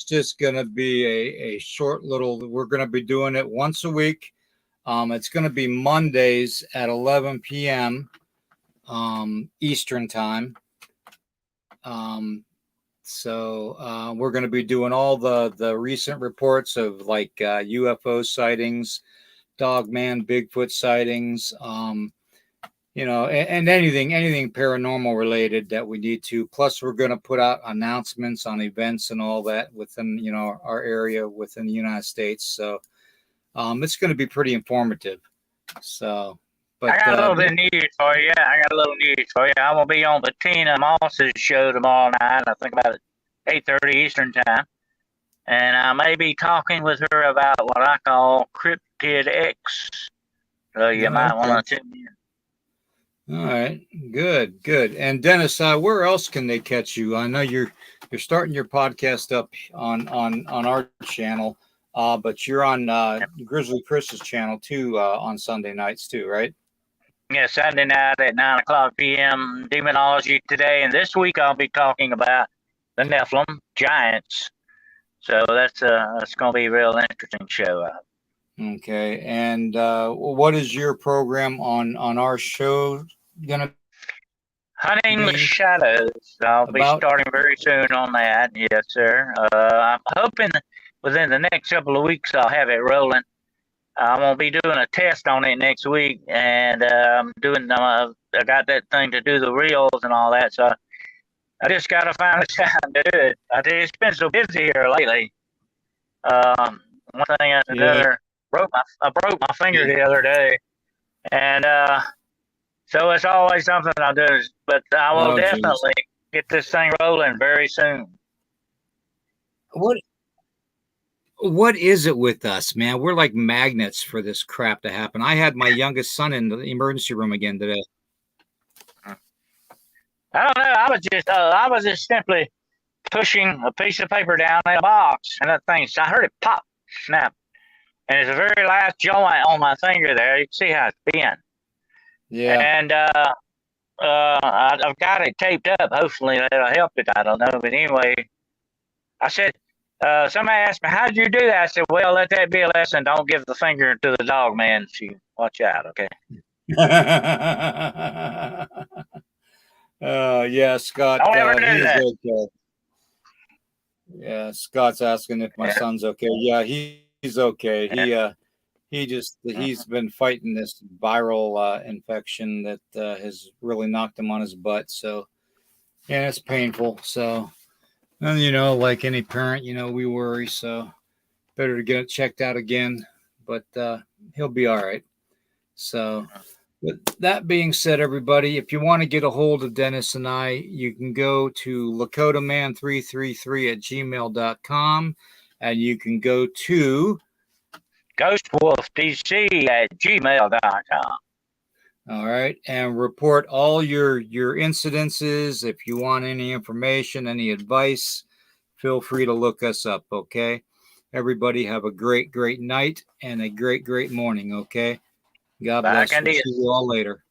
Just going to be a short little, we're going to be doing it once a week. It's going to be Mondays at 11 p.m. Eastern time. So we're going to be doing all the recent reports of like UFO sightings, Dogman, Bigfoot sightings, and anything paranormal related that we need to. Plus, we're going to put out announcements on events and all that within, our area within the United States. So it's going to be pretty informative. So, but I got a little bit of news for you. I'm going to be on the Tina Moss's show tomorrow night. I think about 8:30 Eastern time. And I may be talking with her about what I call Cryptid X. So you might want to tune in. All right, good. And Dennis, where else can they catch you? I know you're starting your podcast up on our channel, but you're on Grizzly Chris's channel too on Sunday nights too, right? Yeah, Sunday night at 9:00 p.m. Demonology Today, and this week I'll be talking about the Nephilim giants. So that's going to be a real interesting show. Okay, and what is your program on our show gonna Hunting the Shadows. I'll be starting very soon on that. Yes, sir. I'm hoping within the next couple of weeks I'll have it rolling. I'm gonna be doing a test on it next week, and I'm doing. I got that thing to do the reels and all that, so I just gotta find a time to do it. It's been so busy here lately. One thing after another. I broke my finger the other day, and so it's always something I'll do. But I will definitely get this thing rolling very soon. What is it with us, man? We're like magnets for this crap to happen. I had my youngest son in the emergency room again today. I don't know. I was just simply pushing a piece of paper down in a box, and that thing. So I heard it pop, snap, and it's the very last joint on my finger there. You can see how it's bent. Yeah. And I've got it taped up. Hopefully that'll help it. I don't know, but anyway, I said. Somebody asked me, "How'd you do that?" I said, "Well, let that be a lesson. Don't give the finger to the dog, man. So watch out, okay?" Yeah, Scott. Don't ever do He's that. okay. Yeah, Scott's asking if my son's okay. Yeah, he's okay. He's been fighting this viral infection that has really knocked him on his butt. So yeah, it's painful. So, and like any parent, we worry. So better to get it checked out again. But he'll be all right. So, with that being said, everybody, if you want to get a hold of Dennis and I, you can go to lakotaman333@gmail.com, and you can go to GhostWolfDC@gmail.com. all right, and report all your incidences. If you want any information, any advice, feel free to look us up. Okay, everybody have a great night and a great morning. Okay, God bless you. See you all later.